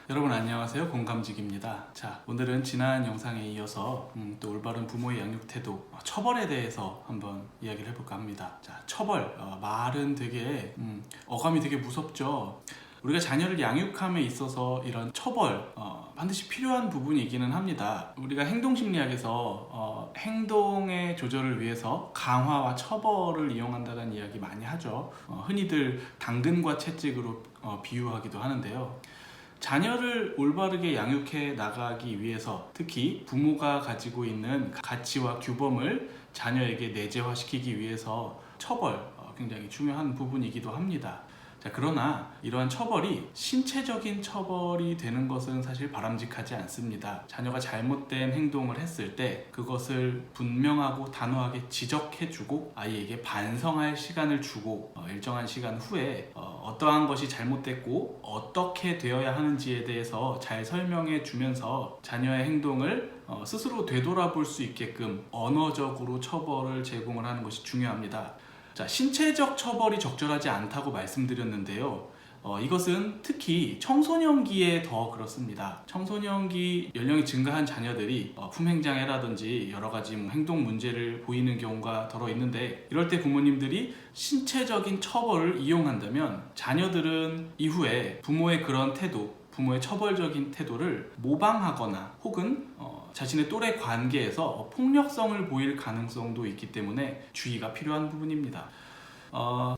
여러분 안녕하세요, 공감직입니다. 자, 오늘은 지난 영상에 이어서 또 올바른 부모의 양육 태도, 처벌에 대해서 한번 이야기를 해볼까 합니다. 자, 처벌, 말은 되게 어감이 되게 무섭죠. 우리가 자녀를 양육함에 있어서 이런 처벌 반드시 필요한 부분이기는 합니다. 우리가 행동심리학에서 행동의 조절을 위해서 강화와 처벌을 이용한다는 이야기 많이 하죠. 흔히들 당근과 채찍으로 비유하기도 하는데요. 자녀를 올바르게 양육해 나가기 위해서 특히 부모가 가지고 있는 가치와 규범을 자녀에게 내재화시키기 위해서 처벌, 굉장히 중요한 부분이기도 합니다. 자, 그러나 이러한 처벌이 신체적인 처벌이 되는 것은 사실 바람직하지 않습니다. 자녀가 잘못된 행동을 했을 때 그것을 분명하고 단호하게 지적해주고 아이에게 반성할 시간을 주고 일정한 시간 후에 어떠한 것이 잘못됐고 어떻게 되어야 하는지에 대해서 잘 설명해 주면서 자녀의 행동을 스스로 되돌아볼 수 있게끔 언어적으로 처벌을 제공을 하는 것이 중요합니다. 자, 신체적 처벌이 적절하지 않다고 말씀드렸는데요. 이것은 특히 청소년기에 더 그렇습니다. 청소년기 연령이 증가한 자녀들이 품행장애라든지 여러 가지 행동 문제를 보이는 경우가 더러 있는데, 이럴 때 부모님들이 신체적인 처벌을 이용한다면 자녀들은 이후에 부모의 그런 태도, 부모의 처벌적인 태도를 모방하거나 혹은 자신의 또래 관계에서 폭력성을 보일 가능성도 있기 때문에 주의가 필요한 부분입니다.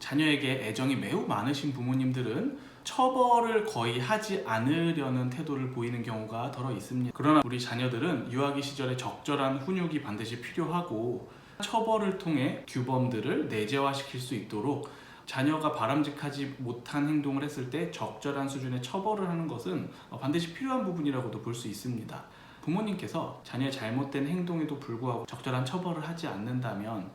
자녀에게 애정이 매우 많으신 부모님들은 처벌을 거의 하지 않으려는 태도를 보이는 경우가 더러 있습니다. 그러나 우리 자녀들은 유아기 시절에 적절한 훈육이 반드시 필요하고 처벌을 통해 규범들을 내재화시킬 수 있도록 자녀가 바람직하지 못한 행동을 했을 때 적절한 수준의 처벌을 하는 것은 반드시 필요한 부분이라고도 볼 수 있습니다. 부모님께서 자녀의 잘못된 행동에도 불구하고 적절한 처벌을 하지 않는다면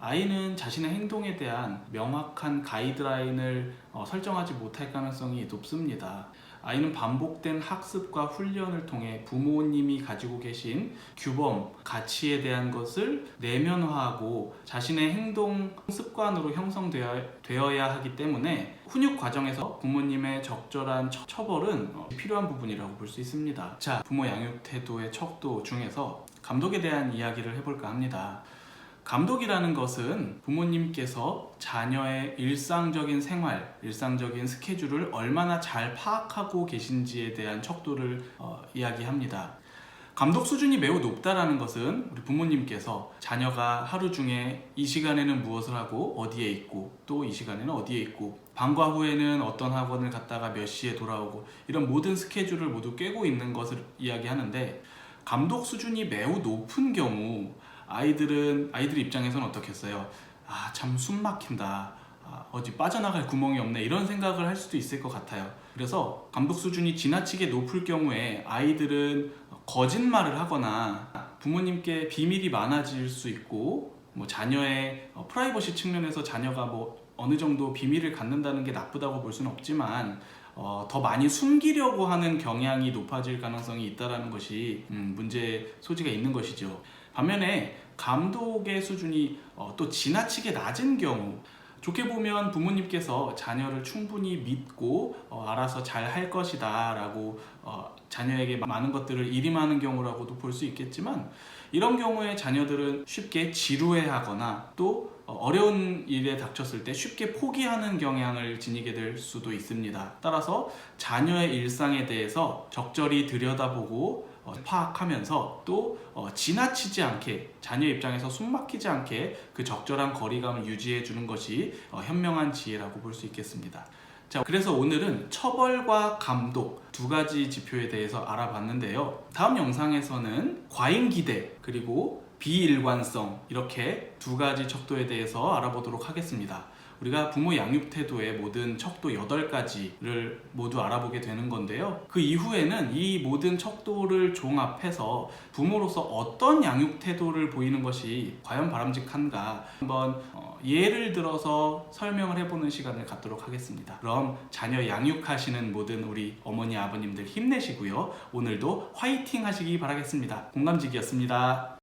아이는 자신의 행동에 대한 명확한 가이드라인을 설정하지 못할 가능성이 높습니다. 아이는 반복된 학습과 훈련을 통해 부모님이 가지고 계신 규범, 가치에 대한 것을 내면화하고 자신의 행동 습관으로 형성되어야 하기 때문에 훈육 과정에서 부모님의 적절한 처벌은 필요한 부분이라고 볼 수 있습니다. 자, 부모 양육 태도의 척도 중에서 감독에 대한 이야기를 해볼까 합니다. 감독이라는 것은 부모님께서 자녀의 일상적인 생활, 일상적인 스케줄을 얼마나 잘 파악하고 계신지에 대한 척도를 이야기합니다. 감독 수준이 매우 높다라는 것은 우리 부모님께서 자녀가 하루 중에 이 시간에는 무엇을 하고 어디에 있고 또 이 시간에는 어디에 있고 방과 후에는 어떤 학원을 갔다가 몇 시에 돌아오고 이런 모든 스케줄을 모두 꿰고 있는 것을 이야기하는데, 감독 수준이 매우 높은 경우 아이들 입장에서는 어떻겠어요? 참 숨 막힌다. 어디 빠져나갈 구멍이 없네. 이런 생각을 할 수도 있을 것 같아요. 그래서 감독 수준이 지나치게 높을 경우에 아이들은 거짓말을 하거나 부모님께 비밀이 많아질 수 있고, 자녀의 프라이버시 측면에서 자녀가 어느 정도 비밀을 갖는다는 게 나쁘다고 볼 수는 없지만 더 많이 숨기려고 하는 경향이 높아질 가능성이 있다는 것이 문제의 소지가 있는 것이죠. 반면에 감독의 수준이 또 지나치게 낮은 경우, 좋게 보면 부모님께서 자녀를 충분히 믿고 알아서 잘 할 것이다 라고 자녀에게 많은 것들을 일임하는 경우라고도 볼 수 있겠지만, 이런 경우에 자녀들은 쉽게 지루해하거나 또 어려운 일에 닥쳤을 때 쉽게 포기하는 경향을 지니게 될 수도 있습니다. 따라서 자녀의 일상에 대해서 적절히 들여다보고 파악하면서 또 지나치지 않게, 자녀 입장에서 숨막히지 않게 그 적절한 거리감을 유지해 주는 것이 현명한 지혜라고 볼 수 있겠습니다. 자, 그래서 오늘은 처벌과 감독 두 가지 지표에 대해서 알아봤는데요. 다음 영상에서는 과잉 기대 그리고 비일관성, 이렇게 두 가지 척도에 대해서 알아보도록 하겠습니다. 우리가 부모 양육 태도의 모든 척도 8가지를 모두 알아보게 되는 건데요. 그 이후에는 이 모든 척도를 종합해서 부모로서 어떤 양육 태도를 보이는 것이 과연 바람직한가 한번 예를 들어서 설명을 해보는 시간을 갖도록 하겠습니다. 그럼 자녀 양육하시는 모든 우리 어머니 아버님들 힘내시고요. 오늘도 화이팅 하시기 바라겠습니다. 공감직이었습니다.